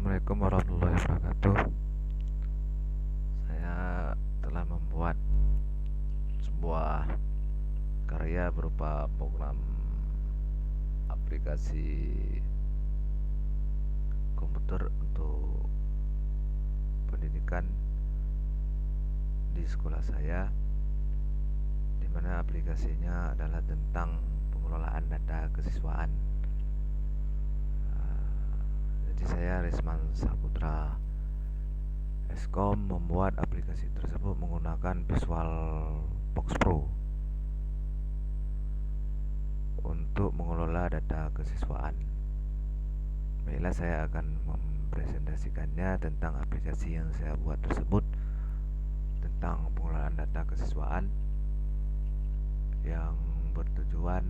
Assalamualaikum warahmatullahi wabarakatuh. Saya telah membuat sebuah karya berupa program aplikasi komputer untuk pendidikan di sekolah saya, di mana aplikasinya adalah tentang pengelolaan data kesiswaan. Jadi saya Risman Saputra Eskom membuat aplikasi tersebut menggunakan Visual Box Pro untuk mengelola data kesiswaan. Baiklah, saya akan mempresentasikannya tentang aplikasi yang saya buat tersebut tentang pengelolaan data kesiswaan yang bertujuan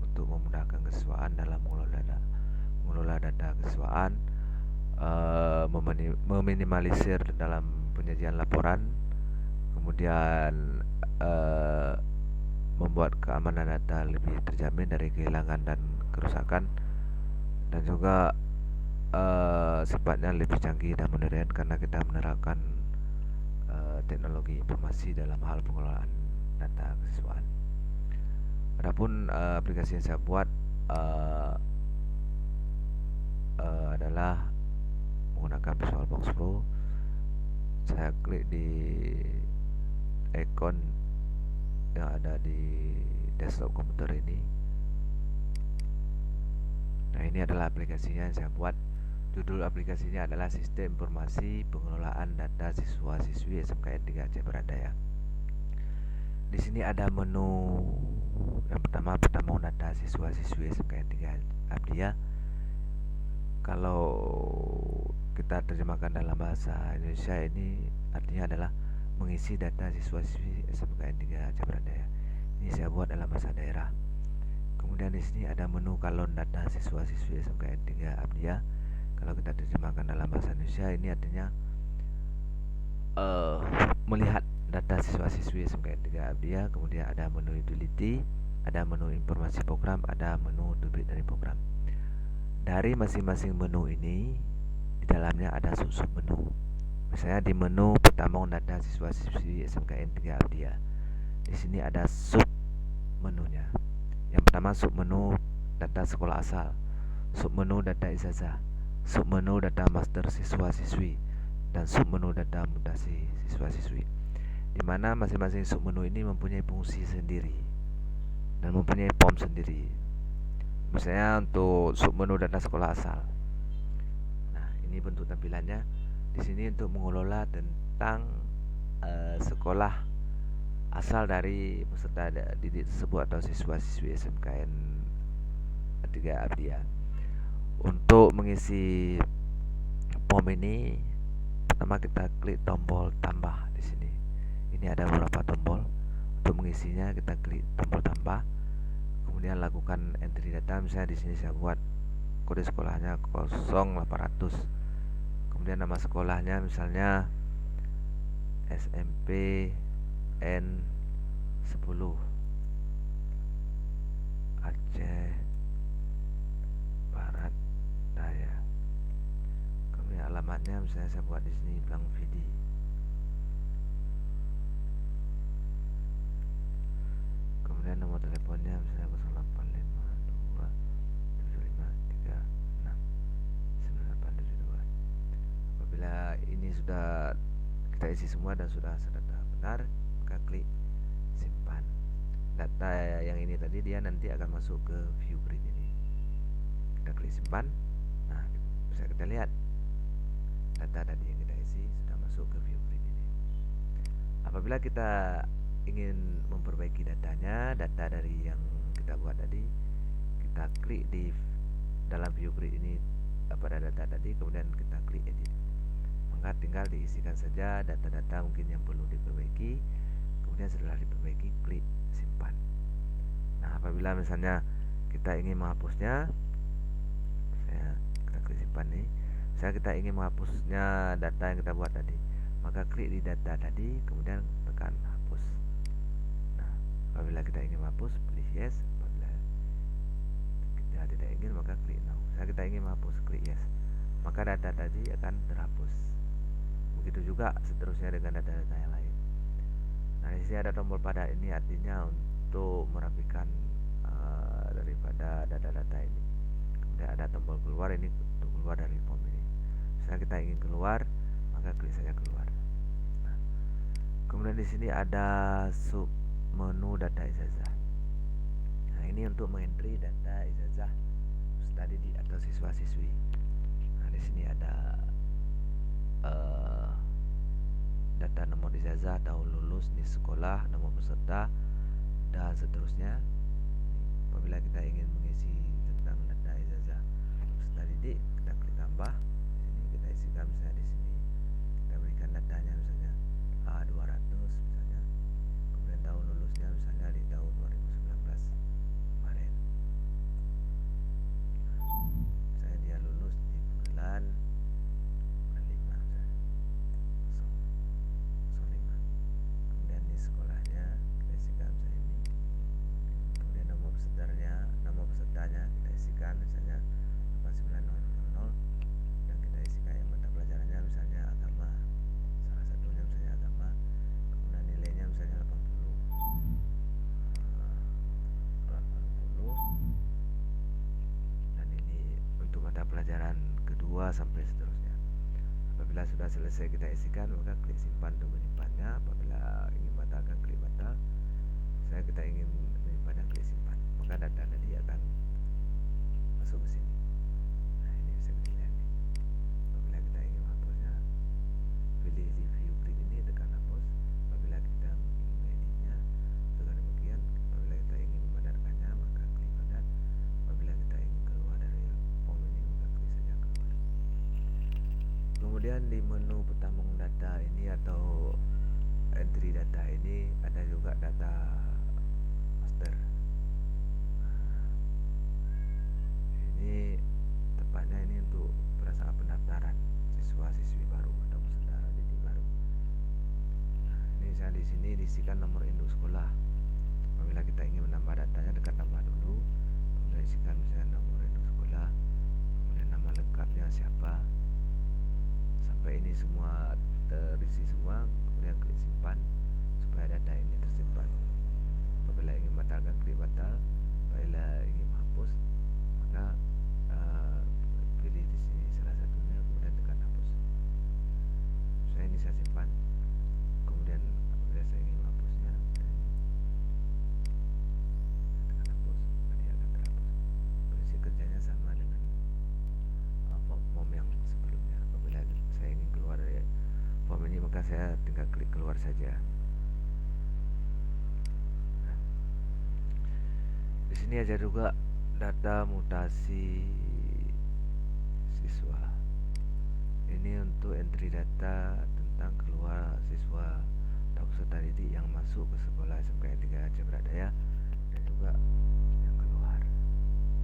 untuk memudahkan kesiswaan dalam mengelola data kesiswaan, meminimalisir dalam penyajian laporan, kemudian membuat keamanan data lebih terjamin dari kehilangan dan kerusakan, dan juga sifatnya lebih canggih dan modern karena kita menerapkan teknologi informasi dalam hal pengelolaan data kesiswaan. Adapun aplikasi yang saya buat adalah menggunakan Visual Box Pro. Saya klik di icon yang ada di desktop komputer ini. Nah, ini adalah aplikasinya yang saya buat. Judul aplikasinya adalah Sistem Informasi Pengelolaan Data Siswa-siswi SMKN 3 Aceh Barat. Di sini ada menu yang pertama data siswa-siswi SMKN 3 Abdiya. Kalau kita terjemahkan dalam bahasa Indonesia, ini artinya adalah mengisi data siswa-siswi SMKN 3 Aceh Barat. Ini saya buat dalam bahasa daerah. Kemudian di sini ada menu kalon data siswa-siswi SMKN 3 Abdiya. Kalau kita terjemahkan dalam bahasa Indonesia, ini artinya melihat data siswa-siswi SMKN 3 Abdiya. Kemudian ada menu utility, ada menu informasi program, ada menu debit dari program. Dari masing-masing menu ini, di dalamnya ada sub-sub menu. Misalnya di menu pertama data siswa-siswi SMKN 3 Abdiya. Di sini ada sub menunya. Yang pertama sub menu data sekolah asal, sub menu data ijazah, sub menu data master siswa-siswi, dan sub menu data mutasi siswa-siswi. Di mana masing-masing sub menu ini mempunyai fungsi sendiri dan mempunyai form sendiri. Misalnya untuk sub menu data sekolah asal. Nah, ini bentuk tampilannya. Di sini untuk mengelola tentang sekolah asal dari peserta didik tersebut atau siswa-siswi SMKN 3 Abdiya. Untuk mengisi form ini, pertama kita klik tombol tambah di sini. Ini ada beberapa tombol. Untuk mengisinya kita klik tombol tambah. Kemudian lakukan entry data. Misalnya di sini saya buat kode sekolahnya 0800. Kemudian nama sekolahnya misalnya SMP N10 Aceh Barat Daya. Kemudian alamatnya misalnya saya buat di sini Bang Vidi. Kemudian nomor teleponnya misalnya 0852 7536 9872. Apabila ini sudah kita isi semua dan sudah benar, maka klik simpan. Data yang ini tadi dia nanti akan masuk ke view grid ini. Kita klik simpan. Nah, bisa kita lihat data tadi yang kita isi sudah masuk ke view grid ini. Apabila kita ingin memperbaiki datanya, data dari yang kita buat tadi, kita klik di dalam view grid ini pada data tadi, kemudian kita klik edit. Maka tinggal diisikan saja data-data mungkin yang perlu diperbaiki. Kemudian setelah diperbaiki, klik simpan. Nah, apabila misalnya kita ingin menghapusnya, kita klik simpan nih. Misalnya kita ingin menghapusnya data yang kita buat tadi, maka klik di data tadi, kemudian tekan hapus. Nah, apabila kita ingin menghapus, pilih yes. Apabila kita tidak ingin, maka klik no. Misalnya kita ingin menghapus, klik yes. maka data tadi akan terhapus. Begitu juga seterusnya dengan data-data yang lain. Nah, di sini ada tombol pada, ini artinya untuk merapikan daripada data-data ini. Kemudian ada tombol keluar, ini untuk keluar dari form ini. Misalnya kita ingin keluar, maka klik saja keluar. Nah, kemudian di sini ada sub menu data ijazah. Nah, ini untuk mengentry data ijazah peserta didik atau siswa-siswi. Nah, di sini ada data nomor ijazah, tahun lulus, di sekolah, nama peserta, dan seterusnya. Apabila kita ingin mengisi tentang data ijazah peserta didik, kita klik tambah. Ini kita isikan misalnya di sini kita berikan datanya, misalnya A200 misalnya. Kemudian tahun lulusnya misalnya di tahun 2019 kemarin. Misalnya dia lulus di bulan 5 misalnya. 05. Kemudian di sekolahnya kita isikan misalnya ini. Kemudian nama pesertanya kita isikan misalnya 89000, dan kita isikan yang mata pelajarannya misalnya agama, salah satunya misalnya agama. Kemudian nilainya misalnya 80, dan ini untuk mata pelajaran kedua sampai seterusnya. Apabila sudah selesai kita isikan, maka klik simpan untuk menyimpannya. Apabila ingin batalkan, klik batal. Saya kita ingin menyimpannya, klik simpan. Maka data tadi akan masuk ke sini. Nah, ini bisa kita lihat nih. Apabila kita ingin menghapusnya, pilih review, klik ini, tekan hapus. Apabila kita ingin mengeditnya, juga demikian. Apabila kita ingin memadatkannya, maka klik padat. Apabila kita ingin keluar dari form ini, maka klik saja keluar. Kemudian di menu petambung data ini atau entry data ini ada juga data master. Ini tepatnya ini untuk pada saat pendaftaran siswa-siswi baru atau peserta didik baru. Nah, ini saya di sini diisikan nomor induk sekolah. Apabila kita ingin menambah datanya, tekan tambah dulu. Kemudian isikan misalnya nomor induk sekolah, kemudian nama lengkapnya siapa, sampai ini semua terisi semua. Kemudian klik simpan supaya data ini tersimpan. Apabila ingin batalkan, klik batal. Apabila ingin menghapus, maka pilih di sini salah satunya, kemudian tekan hapus. Saya ini saya simpan. Kemudian apabila saya ingin menghapusnya, tekan hapus, dia akan terhapus. Prinsip kerjanya sama dengan form yang sebelumnya. Apabila saya ingin keluar dari form ini, maka saya tinggal klik keluar saja. Nah, di sini ada juga data mutasi siswa. Ini untuk entry data tentang keluar siswa atau peserta didik yang masuk ke sekolah SMK 3 Aceh Barat Daya dan juga yang keluar.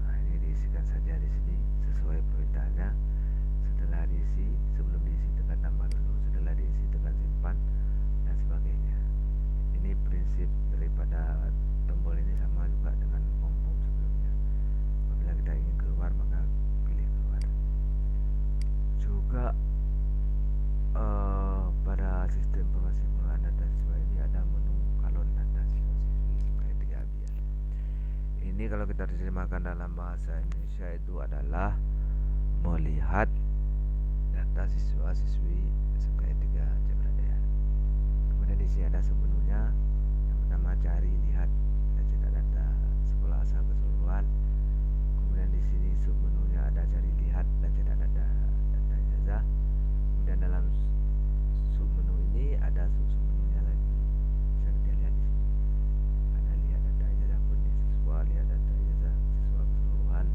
Nah, ini diisikan saja di sini sesuai permintaannya. Setelah diisi, sebelum diisi tekan tambah dulu, setelah diisi tekan simpan, dan sebagainya. Ini prinsip daripada tombol ini sama juga dengan form-form sebelumnya. Apabila kita ingin keluar, maka pilih keluar. Juga pada sistem informasi pengelolaan data siswa ini ada menu kalon data siswa-siswi SMK 3 Abia. Ini kalau kita terjemahkan dalam bahasa Indonesia itu adalah melihat data siswa-siswi SMK 3 Aceh Barat Daya. Kemudian di sini ada submenunya. Yang pertama, cari, lihat, dan cetak data sekolah asal keseluruhan. Kemudian di sini submenunya ada cari, lihat, dan cetak data ijazah. Kemudian dalam submenu ini ada submenunya lagi. Bisa kita lihat di sini. Ada lihat data ijazah purni siswa, lihat data ijazah siswa keseluruhan,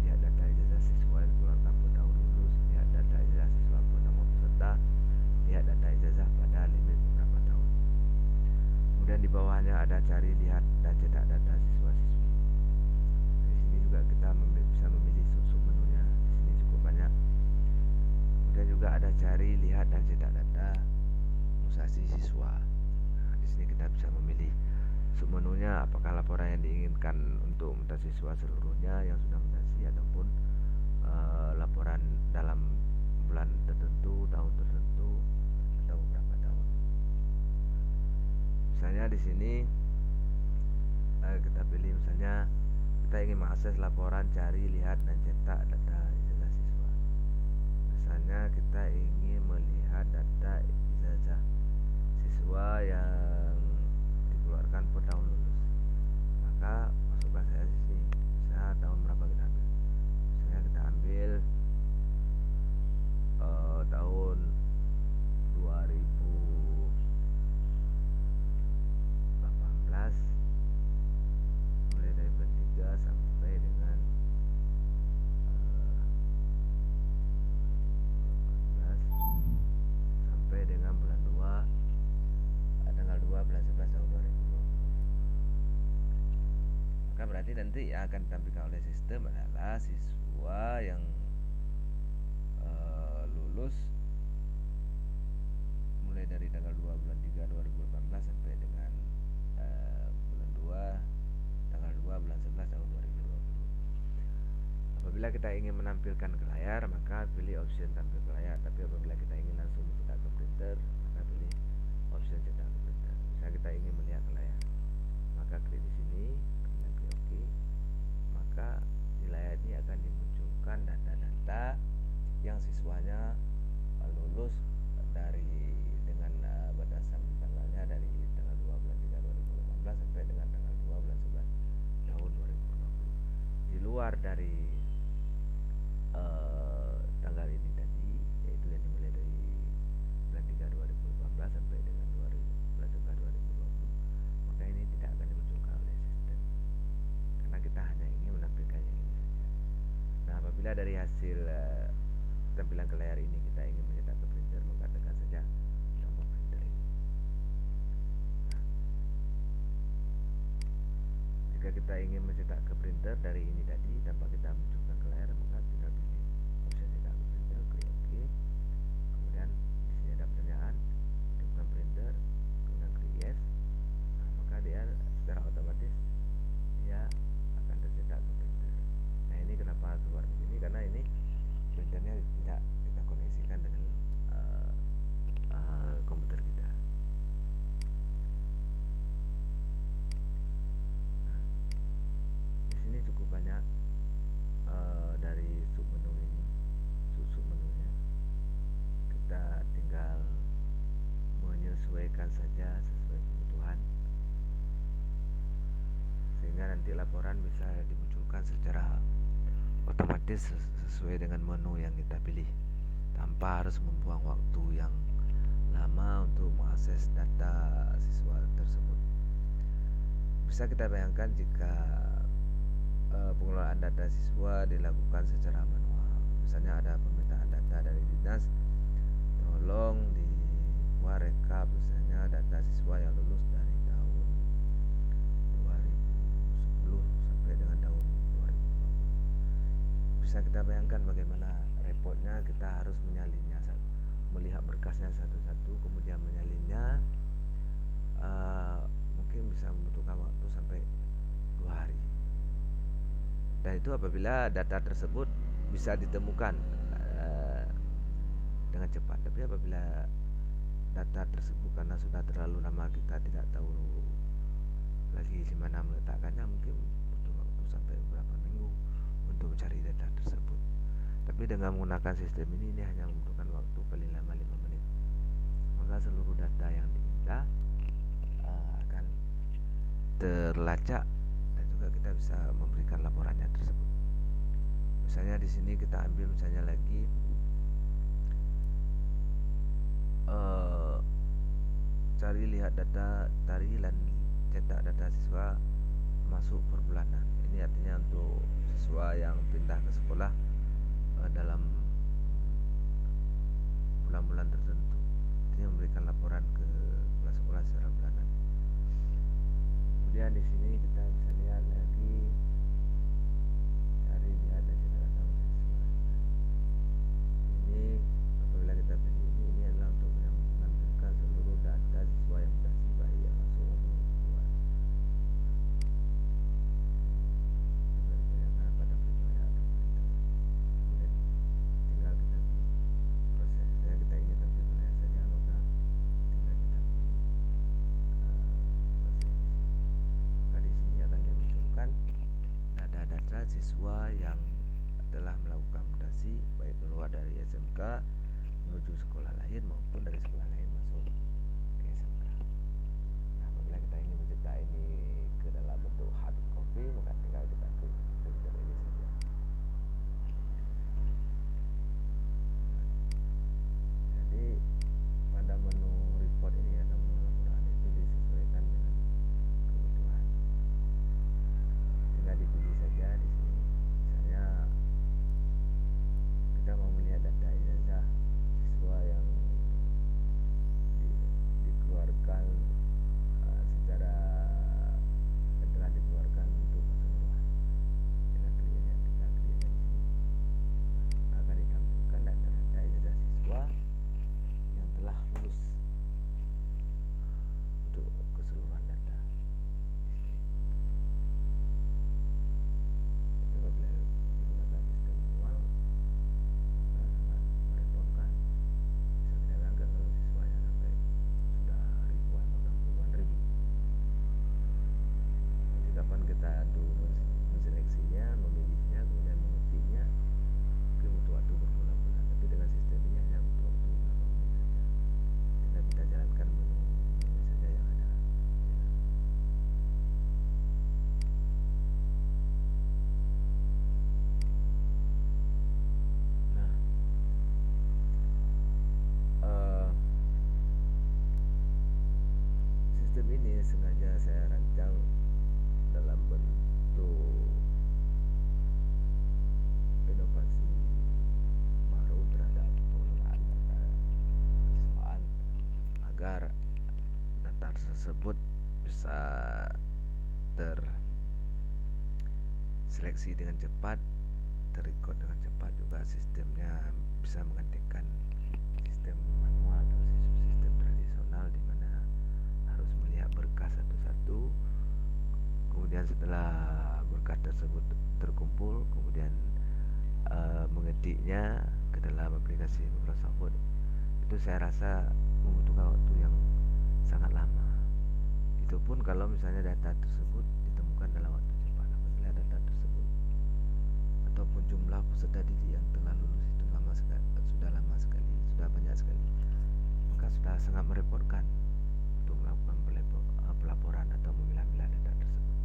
lihat data ijazah siswa yang keluarga per tahun lulus, lihat data ijazah siswa per nama peserta, lihat data ijazah pada limit beberapa tahun. Kemudian di bawahnya ada cari, lihat, dan cetak data siswa-siswi. Di sini juga kita bisa memilih submenunya. Di sini cukup banyak. Kemudian juga ada cari, lihat, dan cetak data mutasi siswa. Nah, di sini kita bisa memilih submenunya, apakah laporan yang diinginkan untuk mutasi siswa seluruhnya yang sudah mutasi ataupun laporan dalam di sini kita pilih misalnya kita ingin mengakses laporan, cari, lihat, dan cetak data ijazah siswa. Misalnya kita ingin melihat data ijazah siswa yang dikeluarkan per tahun lulus, maka masukkan saja di sini. Misalnya tahun berapa kita ambil? Misalnya kita ambil tahun 2018, mulai dari bulan 3 sampai dengan 18 sampai dengan bulan 2, tanggal 2 bulan 11 tahun 2020. Maka berarti nanti yang akan ditampilkan oleh sistem adalah siswa yang lulus mulai dari tanggal 2 bulan 3 2018 sampai dengan bulan 2 tanggal 2 bulan 11 tahun 2020. Apabila kita ingin menampilkan ke layar, maka pilih option tampil ke layar. Tapi apabila kita ingin langsung cetak ke printer, maka pilih option cetak ke printer. Misalnya kita ingin melihat ke layar, maka klik di sini, kemudian klik OK. Maka di layar ini akan dimunculkan data-data yang siswanya lulus dari dengan batasan tanggalnya dari tanggal 2 bulan 3 2018 sampai dengan tanggal 2 bulan 11 tahun 2020. Di luar dari tanggal ini tadi, yaitu yang dimulai dari bulan 3 2018 sampai dengan bulan 11 2020, maka ini tidak akan dimunculkan oleh sistem karena kita hanya ingin menampilkan yang ini saja. Nah, apabila dari hasil tampilan ke layar ini kita ingin mencetak ke printer, maka tekan saja tombol printer ini. Nah, jika kita ingin mencetak ke printer dari ini tadi tanpa kita munculkan ke layar, maka tinggal pilih opsi cetak ke printer, klik OK. Kemudian di sini ada pertanyaan, hidupkan printer, kemudian klik yes. Nah, maka dia secara otomatis dia akan tercetak ke printer. Nah, ini kenapa keluar begini, karena ini printernya tidak kita koneksikan dengan komputer kita. Nah, di sini cukup banyak dari sub menu ini, sub menunya. Kita tinggal menyesuaikan saja sesuai kebutuhan, sehingga nanti laporan bisa dimunculkan secara otomatis sesuai dengan menu yang kita pilih, tanpa harus membuang waktu yang lama untuk mengakses data siswa tersebut. Bisa kita bayangkan jika pengelolaan data siswa dilakukan secara manual. Misalnya ada permintaan data dari dinas, tolong dibuat rekap misalnya data siswa yang lulus dari tahun 2010 sampai dengan tahun 2020. Bisa kita bayangkan bagaimana repotnya kita harus menyalinnya, melihat berkasnya satu-satu, kemudian menyalinnya. Mungkin bisa membutuhkan waktu sampai 2 hari. Dan itu apabila data tersebut bisa ditemukan dengan cepat. Tapi apabila data tersebut karena sudah terlalu lama kita tidak tahu lagi di mana meletakkannya, mungkin butuh waktu sampai beberapa minggu untuk mencari data tersebut. Tapi dengan menggunakan sistem ini hanya membutuhkan waktu paling lama 5 menit. Maka seluruh data yang diminta akan terlacak dan juga kita bisa memberikan laporannya tersebut. Misalnya di sini kita ambil misalnya lagi cari lihat data tarilan cetak data siswa masuk per bulanan. Ini artinya untuk siswa yang pindah ke sekolah dalam bulan-bulan tertentu. Ini memberikan laporan ke kepala sekolah secara bulanan. Kemudian di sini kita bisa lihat lagi cari lihat dan cetak data siswa. Ini apabila kita pilih ini adalah untuk menampilkan seluruh data siswa yang mutasi baik yang masuk maupun keluar. Juga ditanyakan pada printer atau printer. Kemudian tinggal kita pilih proses. Kita ingin tampil layar saja, maka tinggal kita pilih proses siswa yang telah melakukan mutasi baik keluar dari SMK menuju sekolah lain maupun dari sekolah lain masuk ke SMK. Nah, apabila kita ingin mencetak ini ke dalam bentuk hard copy, maka tinggal kita klik printer ini saja. Jadi pada menu report ini atau menu laporan itu disesuaikan dengan kebutuhan. Tinggal dipilih saja di sini. Misalnya kita mau melihat data ijazah siswa yang dikeluarkan secara telah dikeluarkan untuk keseluruhan. Dengan kliknya kita klik di sini akan ditampilkan data-data ijazah siswa yang telah lulus untuk keseluruhan data. Tapi apabila digunakan sistem manual maka sangat merepotkan. Bisa kita bayangkan kalau siswanya sampai sudah ribuan bahkan puluhan ribu. Nanti kapan kita menseleksinya, memilihnya, kemudian mengetiknya, mungkin butuh waktu berbulan-bulan. Tapi dengan sistem ini hanya butuh waktu beberapa menit saja. Tinggal kita jalankan menu saja yang ada. Nah, sistem ini sengaja saya rancang dalam bentuk inovasi baru terhadap pengelolaan data kesiswaan agar data tersebut bisa terseleksi dengan cepat, terrecord dengan cepat, juga sistemnya bisa menggantikan sistem manual atau sistem tradisional di mana harus melihat berkas satu-satu. Kemudian setelah berkas tersebut terkumpul, kemudian mengetiknya ke dalam aplikasi Microsoft Word, itu saya rasa membutuhkan waktu yang sangat lama. Itu pun kalau misalnya data tersebut ditemukan dalam waktu cepat. Apabila data tersebut ataupun jumlah peserta didik yang telah lulus itu sudah lama sekali, sudah banyak sekali, maka sudah sangat merepotkan untuk melakukan pelaporan atau memilah-milah data tersebut.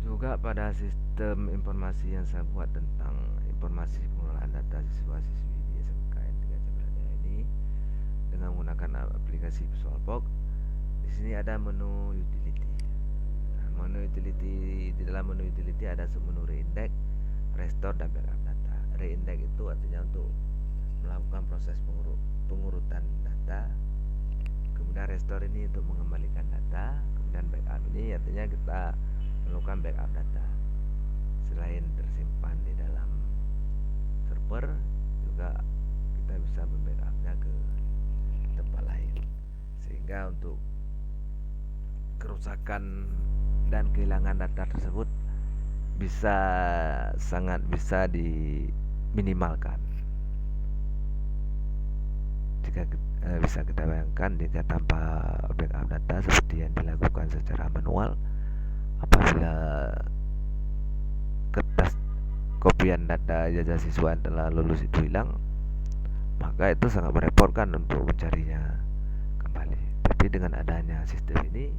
Juga pada sistem informasi yang saya buat tentang informasi pengelolaan data siswa-siswi di SMK N3 Cempelasjaya ini dengan menggunakan aplikasi VisualBox, di sini ada menu utility. Nah, menu utility, di dalam menu utility ada submenu reindex, restore dan backup data. Reindex itu artinya untuk melakukan proses pengurutan data. Kemudian restore ini untuk mengembalikan data. Kemudian backup ini artinya kita melakukan backup data. Selain tersimpan di dalam server, juga kita bisa membackupnya ke tempat lain, sehingga untuk kerusakan dan kehilangan data tersebut sangat bisa diminimalkan. Jika bisa kita bayangkan jika tanpa backup data seperti yang dilakukan secara manual, apabila kertas kopian data ijazah siswa yang telah lulus itu hilang, maka itu sangat merepotkan untuk mencarinya kembali. Tapi dengan adanya sistem ini,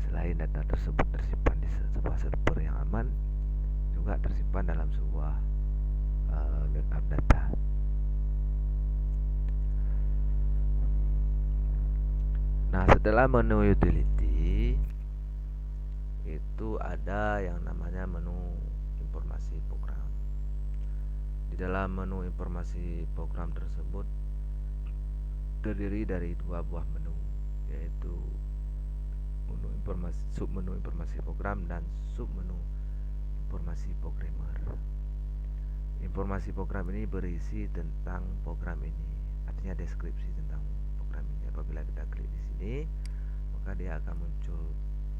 selain data tersebut tersimpan di sebuah server yang aman, juga tersimpan dalam sebuah backup data. Nah, setelah menu utility itu ada yang namanya menu informasi program. Di dalam menu informasi program tersebut terdiri dari dua buah menu, yaitu submenu informasi program dan submenu informasi programmer. Informasi program ini berisi tentang program ini, artinya deskripsi tentang program ini. Apabila kita klik di sini, maka dia akan muncul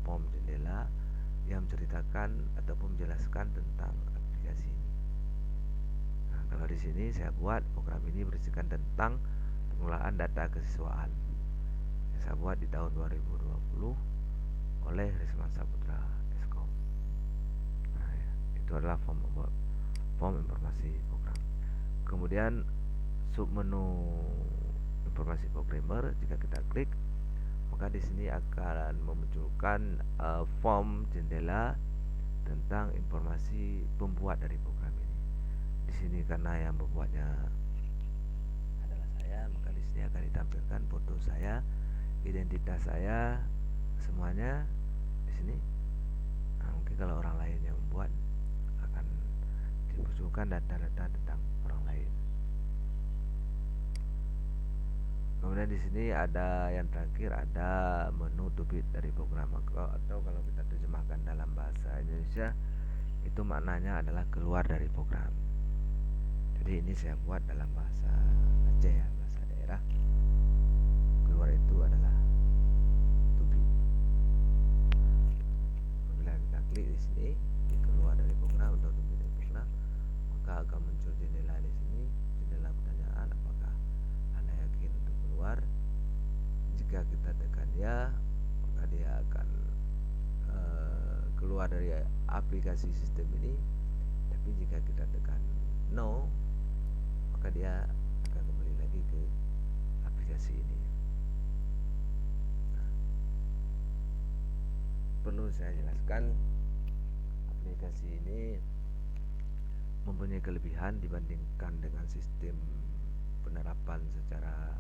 form jendela yang menceritakan ataupun menjelaskan tentang aplikasi ini. Nah, kalau di sini saya buat program ini berisikan tentang pengelolaan data kesiswaan yang saya buat di tahun 2020 oleh Risman Saputra Eskom. Nah, ya, itu adalah form informasi program. Kemudian submenu informasi programmer, jika kita klik maka di sini akan memunculkan form jendela tentang informasi pembuat dari program ini. Di sini karena yang membuatnya adalah saya, maka di sini akan ditampilkan foto saya, identitas saya, semuanya di sini. Nah, mungkin kalau orang lain yang membuat akan dimunculkan data-data tentang orang lain. Kemudian di sini ada yang terakhir, ada menu to bit dari program, atau kalau kita terjemahkan dalam bahasa Indonesia itu maknanya adalah keluar dari program. Jadi ini saya buat dalam bahasa Aceh ya, bahasa daerah. Keluar itu adalah to bit. Apabila kita klik di sini, di keluar dari program atau to bit dari program, maka akan muncul jendela di sini, jendela pertanyaan, apakah Anda yakin untuk keluar? Jika kita tekan ya, maka dia akan keluar dari aplikasi sistem ini. Tapi jika kita tekan no, maka dia akan kembali lagi ke aplikasi ini. Nah, perlu saya jelaskan, aplikasi ini mempunyai kelebihan dibandingkan dengan sistem penerapan secara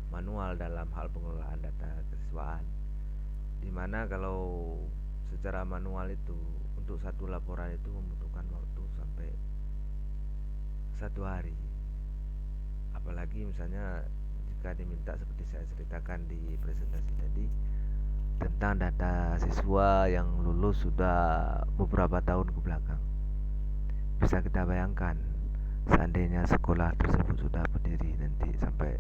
manual dalam hal pengelolaan data kesiswaan, dimana kalau secara manual itu untuk satu laporan itu membutuhkan waktu sampai 1 hari. Apalagi misalnya jika diminta seperti saya ceritakan di presentasi tadi tentang data siswa yang lulus sudah beberapa tahun ke belakang. Bisa kita bayangkan seandainya sekolah tersebut sudah berdiri nanti sampai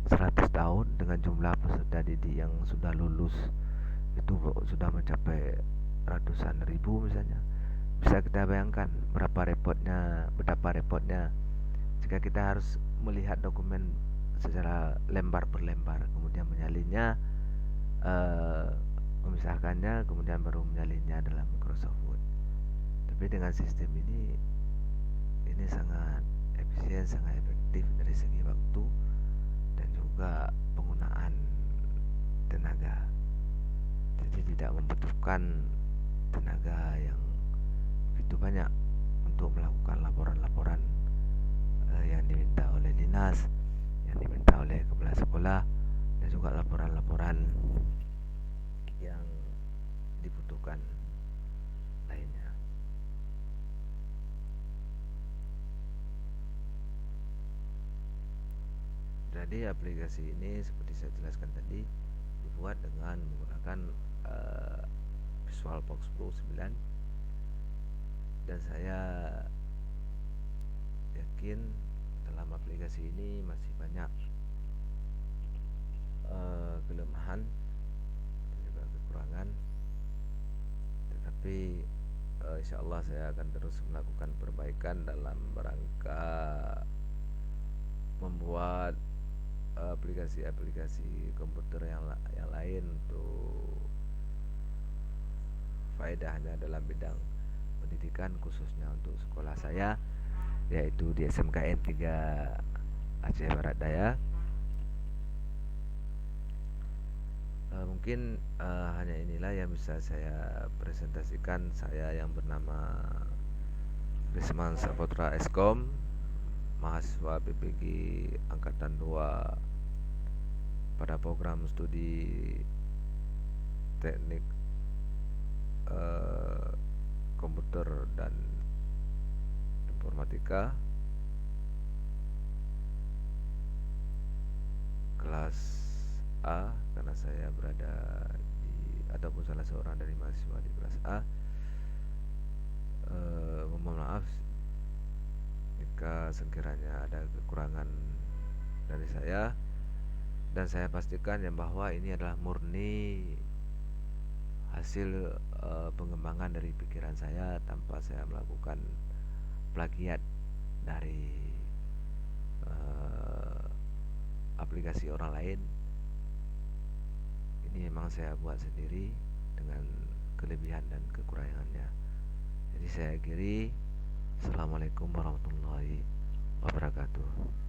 100 tahun dengan jumlah peserta didik yang sudah lulus itu sudah mencapai ratusan ribu misalnya. Bisa kita bayangkan betapa repotnya jika kita harus melihat dokumen secara lembar per lembar, kemudian menyalinnya, memisahkannya, kemudian baru menyalinnya dalam Microsoft Word. Tapi dengan sistem ini sangat efisien, sangat efektif dari segi waktu dan juga penggunaan tenaga. Jadi tidak membutuhkan tenaga yang begitu banyak untuk melakukan laporan-laporan yang diminta oleh dinas, yang diminta oleh kepala sekolah, dan juga laporan-laporan yang dibutuhkan lainnya. Jadi aplikasi ini seperti saya jelaskan tadi dibuat dengan menggunakan VisualFox Pro 9, dan saya yakin dalam aplikasi ini masih banyak kelemahan dan juga kekurangan, tetapi insya Allah saya akan terus melakukan perbaikan dalam rangka membuat aplikasi-aplikasi komputer yang lain untuk faedahnya dalam bidang pendidikan, khususnya untuk sekolah saya, yaitu di SMKN 3 Aceh Barat Daya. Mungkin hanya inilah yang bisa saya presentasikan. Saya yang bernama Risman Saputra Eskom, mahasiswa PPG Angkatan 2 pada program studi teknik komputer dan informatika kelas A, karena saya berada ataupun salah seorang dari mahasiswa di kelas A. Mohon maaf jika sekiranya ada kekurangan dari saya, dan saya pastikan yang bahwa ini adalah murni hasil pengembangan dari pikiran saya tanpa saya melakukan plagiat dari aplikasi orang lain. Ini memang saya buat sendiri dengan kelebihan dan kekurangannya. Jadi saya akhiri. Assalamualaikum warahmatullahi wabarakatuh.